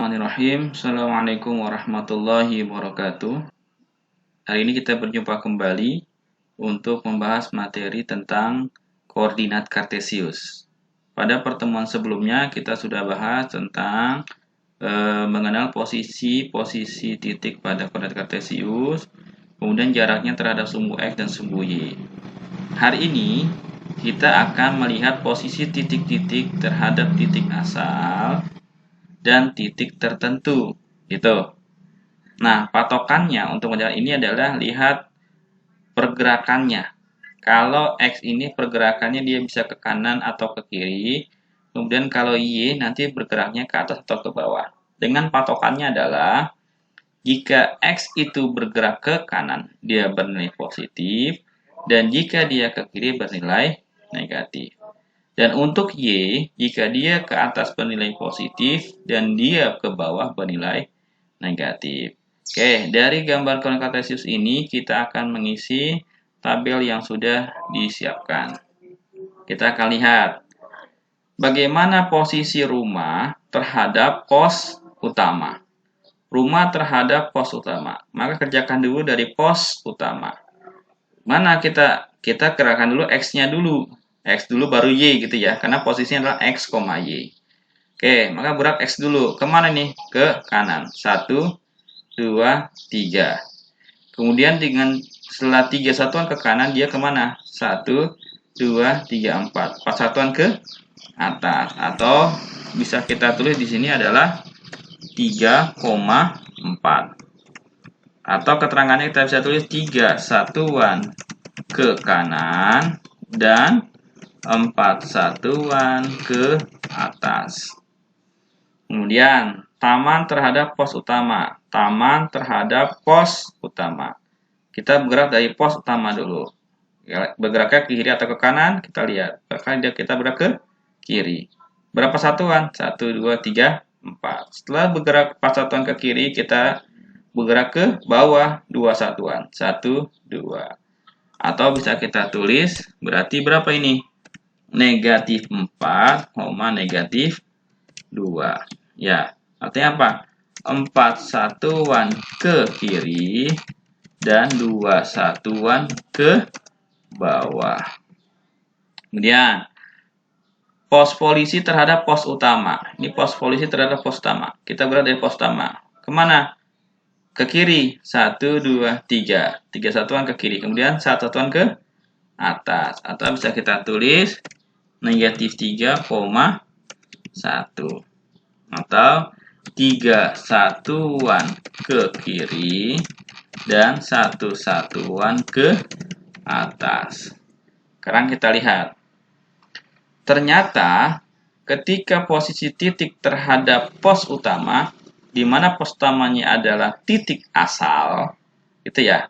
Bismillahirrahmanirrahim. Assalamualaikum warahmatullahi wabarakatuh. Hari ini kita berjumpa kembali untuk membahas materi tentang koordinat kartesius. Pada pertemuan sebelumnya kita sudah bahas tentang mengenal posisi titik pada koordinat kartesius, kemudian jaraknya terhadap sumbu X dan sumbu Y. Hari ini kita akan melihat posisi titik-titik terhadap titik asal dan titik tertentu gitu. Nah, patokannya untuk menjawab ini adalah lihat pergerakannya. Kalau X ini pergerakannya dia bisa ke kanan atau ke kiri, kemudian kalau Y nanti bergeraknya ke atas atau ke bawah. Dengan patokannya adalah jika X itu bergerak ke kanan, dia bernilai positif, dan jika dia ke kiri bernilai negatif. Dan untuk Y, jika dia ke atas bernilai positif dan dia ke bawah bernilai negatif. Oke, dari gambar koordinat kartesius ini kita akan mengisi tabel yang sudah disiapkan. Kita akan lihat bagaimana posisi rumah terhadap pos utama. Rumah terhadap pos utama. Maka kerjakan dulu dari pos utama. Mana kita kerahkan dulu X-nya dulu. X dulu baru Y gitu ya, karena posisinya adalah X, Y. Oke, maka berat X dulu. Kemana nih? Ke kanan. 1, 2, 3. Kemudian setelah 3 satuan ke kanan, dia kemana? 1, 2, 3, 4. 4 satuan ke atas. Atau bisa kita tulis di sini adalah 3,4. Atau keterangannya kita bisa tulis 3 satuan ke kanan dan 4 satuan ke atas. Kemudian, taman terhadap pos utama. Taman terhadap pos utama. Kita bergerak dari pos utama dulu. Bergeraknya ke kiri atau ke kanan, kita lihat. Kita bergerak ke kiri. Berapa satuan? 1, 2, 3, 4. Setelah bergerak 4 satuan ke kiri, kita bergerak ke bawah 2 satuan. 1, 2. Atau bisa kita tulis, berarti berapa ini? Negatif 4, negatif 2. Ya, artinya apa? 4 satuan ke kiri dan 2 satuan ke bawah. Kemudian, pos polisi terhadap pos utama. Ini pos polisi terhadap pos utama. Kita berada dari pos utama. Kemana? Ke kiri. 1, 2, 3. 3 satuan ke kiri. Kemudian 1 satuan ke atas. Atau bisa kita tulis negatif 3,1 atau 3 satuan ke kiri dan 1 satuan ke atas. Sekarang kita lihat. Ternyata ketika posisi titik terhadap pos utama, di mana pos utamanya adalah titik asal, gitu ya.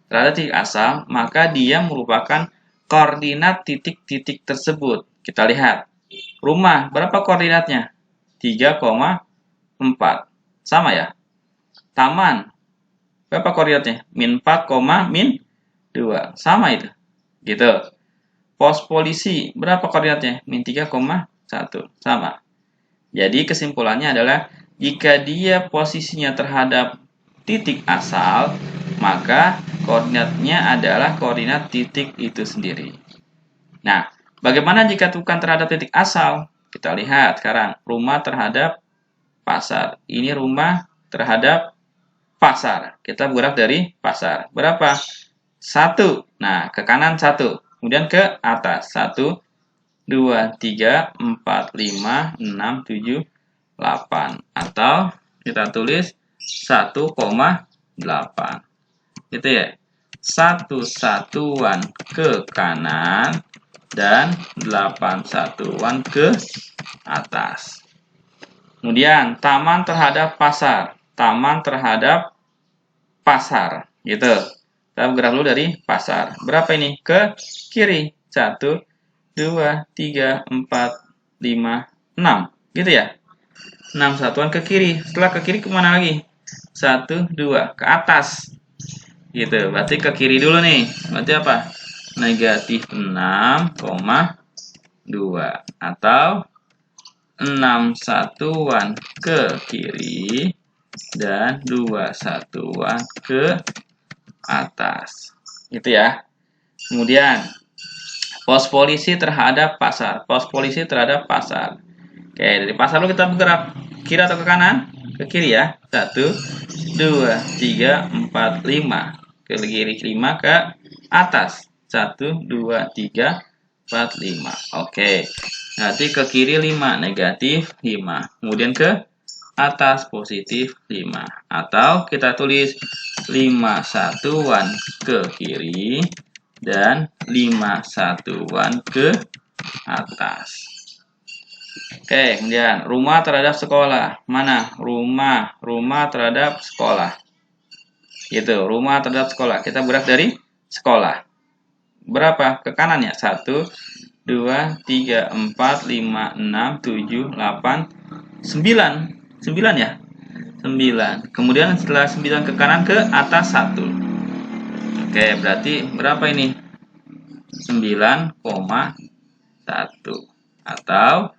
Terhadap titik asal, maka dia merupakan koordinat titik-titik tersebut. Kita lihat. Rumah, berapa koordinatnya? 3,4. Sama ya? Taman, berapa koordinatnya? Min 4, min 2. Sama itu. Gitu. Pos polisi, berapa koordinatnya? Min 3,1. Sama. Jadi kesimpulannya adalah, jika dia posisinya terhadap titik asal, maka koordinatnya adalah koordinat titik itu sendiri. Nah, bagaimana jika bukan terhadap titik asal? Kita lihat sekarang, rumah terhadap pasar. Ini rumah terhadap pasar. Kita bergerak dari pasar. Berapa? 1. Nah, ke kanan 1. Kemudian ke atas. 1, 2, 3, 4, 5, 6, 7, 8. Atau kita tulis 1,8. Gitu ya. 1 satuan ke kanan dan 8 satuan ke atas. Kemudian taman terhadap pasar. Taman terhadap pasar. Gitu. Kita bergerak dulu dari pasar. Berapa ini? Ke kiri. 1, 2, 3, 4, 5, 6. Gitu ya. 6 satuan ke kiri. Setelah ke kiri kemana lagi? 1, 2. Ke atas. Gitu. Berarti ke kiri dulu nih. Berarti apa? Negatif 6,2. Atau 6 satuan ke kiri dan 2 satuan ke atas. Itu ya. Kemudian pos polisi terhadap pasar. Pos polisi terhadap pasar. Oke, dari pasar lu kita bergerak kiri atau ke kanan? Ke kiri ya. 1, 2, 3, 4, 5. Ke kiri 5 ke atas. 1, 2, 3, 4, 5. Oke. Nanti ke kiri 5, negatif 5. Kemudian ke atas positif 5. Atau kita tulis 5 satuan ke kiri dan 5 satuan ke atas. Oke, kemudian rumah terhadap sekolah. Mana? Rumah terhadap sekolah. Gitu, rumah terhadap sekolah. Kita bergerak dari sekolah. Berapa? Ke kanan ya? 1, 2, 3, 4, 5, 6, 7, 8, 9. 9 ya? 9. Kemudian setelah 9 ke kanan ke atas 1. Oke, berarti berapa ini? 9,1 atau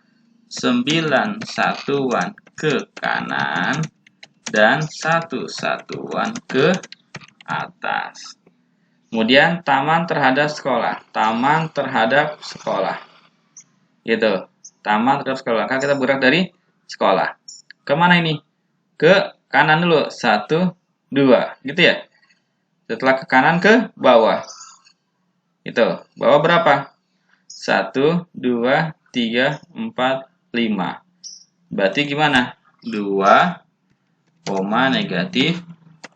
9 satuan ke kanan dan 1 satuan ke atas. Kemudian taman terhadap sekolah. Taman terhadap sekolah. Gitu. Taman terhadap sekolah. Kan kita bergerak dari sekolah. Kemana ini? Ke kanan dulu. 1, 2. Gitu ya. Setelah ke kanan ke bawah. Itu. Bawah berapa? 1, 2, 3, 4, 5. Berarti gimana? 2, negatif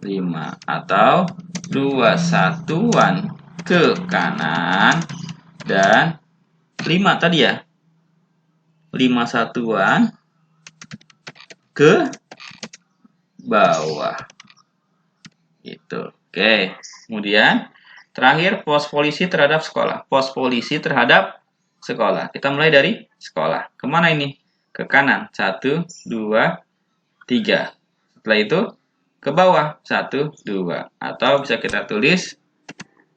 5. Atau 2 satuan ke kanan dan 5 tadi ya. 5 satuan ke bawah. Itu. Oke. Kemudian terakhir pos polisi terhadap sekolah. Pos polisi terhadap sekolah. Kita mulai dari sekolah. Kemana ini? Ke kanan. 1, 2, 3. Setelah itu ke bawah. 1, 2. Atau bisa kita tulis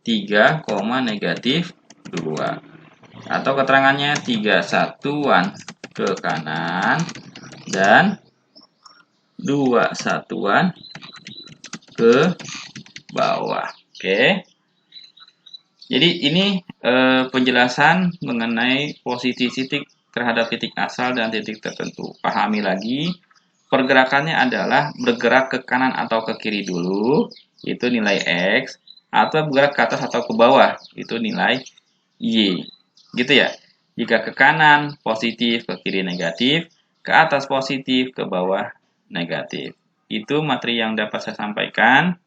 3, negatif 2. Atau keterangannya 3 satuan ke kanan dan 2 satuan ke bawah. Oke. Jadi ini penjelasan mengenai posisi titik terhadap titik asal dan titik tertentu. Pahami lagi, pergerakannya adalah bergerak ke kanan atau ke kiri dulu, itu nilai X, atau bergerak ke atas atau ke bawah, itu nilai Y. Gitu ya. Jika ke kanan positif, ke kiri negatif, ke atas positif, ke bawah negatif. Itu materi yang dapat saya sampaikan.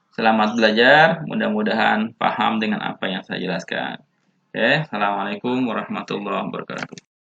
Selamat belajar, mudah-mudahan paham dengan apa yang saya jelaskan. Oke, assalamualaikum warahmatullahi wabarakatuh.